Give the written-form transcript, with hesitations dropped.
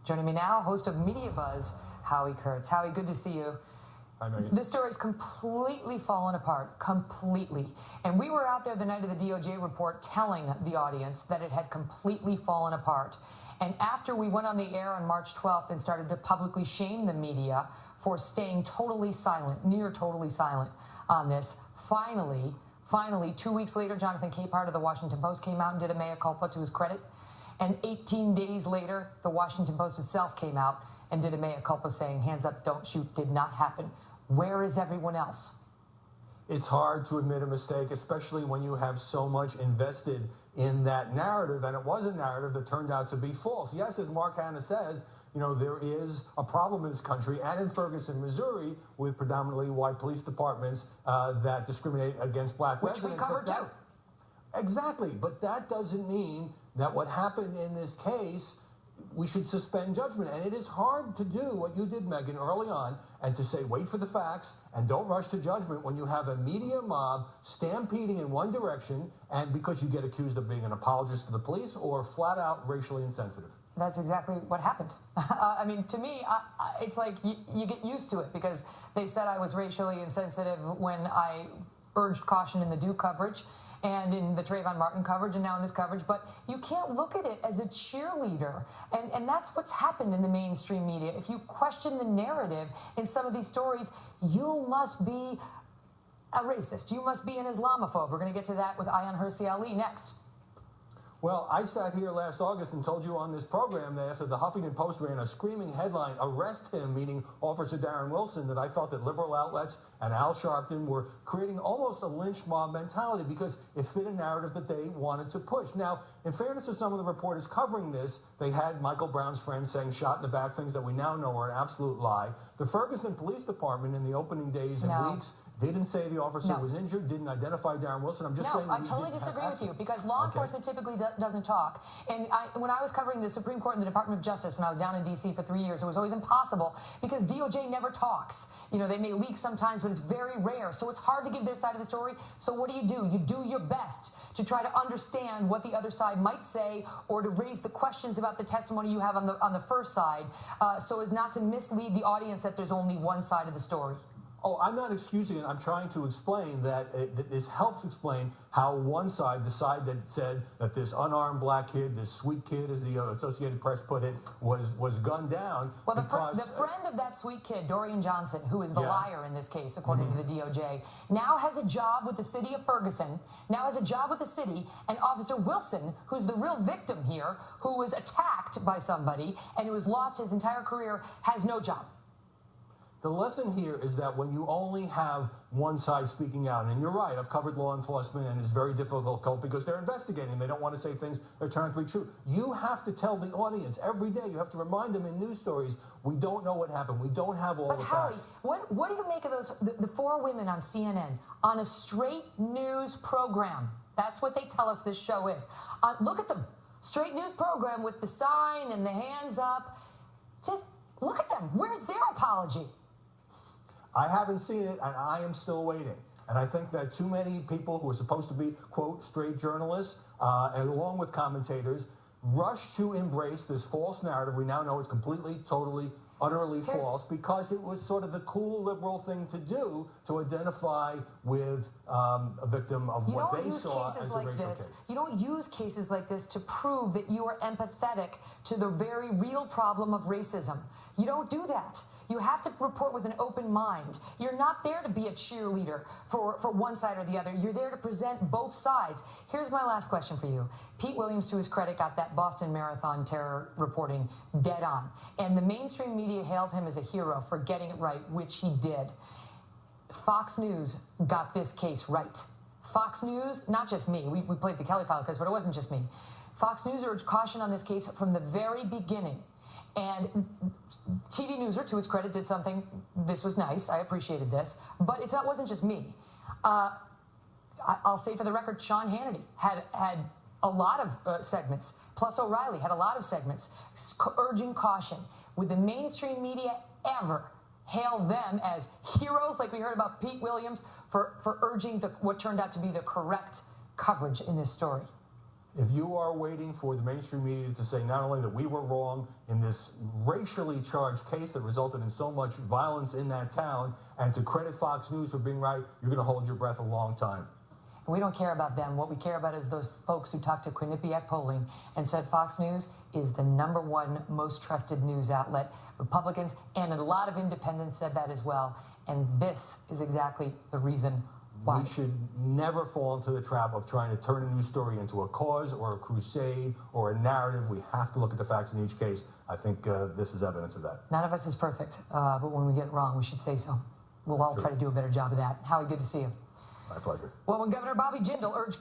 Joining me now, host of Media Buzz, Howie Kurtz. Howie, good to see you. Hi, Megan. This story's completely fallen apart, completely. And we were out there the night of the DOJ report telling the audience that it had completely fallen apart. And after we went on the air on March 12th and started to publicly shame the media for staying totally silent, near totally silent on this, finally, 2 weeks later, Jonathan Capehart of the Washington Post came out and did a mea culpa to his credit. And 18 days later, the Washington Post itself came out and did a mea culpa saying, hands up, don't shoot, did not happen. Where is everyone else? It's hard to admit a mistake, especially when you have so much invested in that narrative, and it was a narrative that turned out to be false. Yes, as Mark Hanna says, you know, there is a problem in this country and in Ferguson, Missouri, with predominantly white police departments that discriminate against black residents. Which we covered too. Exactly, but that doesn't mean that what happened in this case, we should suspend judgment. And it is hard to do what you did, Megan, early on, and to say, wait for the facts and don't rush to judgment when you have a media mob stampeding in one direction and because you get accused of being an apologist for the police or flat out racially insensitive. That's exactly what happened. I mean, to me, it's like you get used to it because they said I was racially insensitive when I urged caution in the Duke coverage and in the Trayvon Martin coverage and now in this coverage, but you can't look at it as a cheerleader. And that's what's happened in the mainstream media. If you question the narrative in some of these stories, you must be a racist. You must be an Islamophobe. We're going to get to that with Ayaan Hirsi Ali next. Well, I sat here last August and told you on this program that after the Huffington Post ran a screaming headline, arrest him, meaning Officer Darren Wilson, that I felt that liberal outlets and Al Sharpton were creating almost a lynch mob mentality because it fit a narrative that they wanted to push. Now, in fairness to some of the reporters covering this, they had Michael Brown's friends saying shot in the back, things that we now know are an absolute lie. The Ferguson Police Department in the opening days and weeks didn't say the officer was injured, didn't identify Darren Wilson. I'm just saying I totally disagree with you because law enforcement typically doesn't talk. And when I was covering the Supreme Court and the Department of Justice when I was down in D.C. for 3 years, it was always impossible because DOJ never talks. You know, they may leak sometimes, but it's very rare. So it's hard to give their side of the story. So what do? You do your best to try to understand what the other side might say or to raise the questions about the testimony you have on the first side so as not to mislead the audience that there's only one side of the story. Oh, I'm not excusing it. I'm trying to explain that this helps explain how one side, the side that said that this unarmed black kid, this sweet kid, as the Associated Press put it, was gunned down. Well, the friend of that sweet kid, Dorian Johnson, who is the liar in this case, according to the DOJ, now has a job with the city of Ferguson, now has a job with the city, and Officer Wilson, who's the real victim here, who was attacked by somebody and who has lost his entire career, has no job. The lesson here is that when you only have one side speaking out, and you're right, I've covered law enforcement, and it's very difficult because they're investigating. They don't want to say things that turn out to be true. You have to tell the audience every day. You have to remind them in news stories, we don't know what happened. We don't have all the facts. What do you make of those, the four women on CNN on a straight news program? That's what they tell us this show is. Look at them. Straight news program with the sign and the hands up. Just look at them. Where's their apology? I haven't seen it, and I am still waiting. And I think that too many people who are supposed to be, quote, straight journalists, and along with commentators, rush to embrace this false narrative. We now know it's completely, totally, utterly false because it was sort of the cool liberal thing to do to identify with a victim of what they saw as a racial case. You don't use cases like this to prove that you are empathetic to the very real problem of racism. You don't do that. You have to report with an open mind. You're not there to be a cheerleader for one side or the other. You're there to present both sides. Here's my last question for you. Pete Williams, to his credit, got that Boston Marathon terror reporting dead on. And the mainstream media hailed him as a hero for getting it right, which he did. Fox News got this case right. Fox News, not just me, we played the Kelly File case, but it wasn't just me. Fox News urged caution on this case from the very beginning. And TV Newser, to its credit, did something. This was nice. I appreciated this. But it wasn't just me. I'll say for the record, Sean Hannity had a lot of segments. Plus O'Reilly had a lot of segments urging caution. Would the mainstream media ever hail them as heroes like we heard about Pete Williams for urging what turned out to be the correct coverage in this story? If you are waiting for the mainstream media to say not only that we were wrong in this racially charged case that resulted in so much violence in that town, and to credit Fox News for being right, you're going to hold your breath a long time. We don't care about them. What we care about is those folks who talked to Quinnipiac Polling and said Fox News is the #1 most trusted news outlet. Republicans and a lot of independents said that as well. And this is exactly the reason why. We should never fall into the trap of trying to turn a news story into a cause or a crusade or a narrative. We have to look at the facts in each case. I think this is evidence of that. None of us is perfect, but when we get it wrong, we should say so. We'll all try to do a better job of that. Howie, good to see you. My pleasure. Well, when Governor Bobby Jindal urged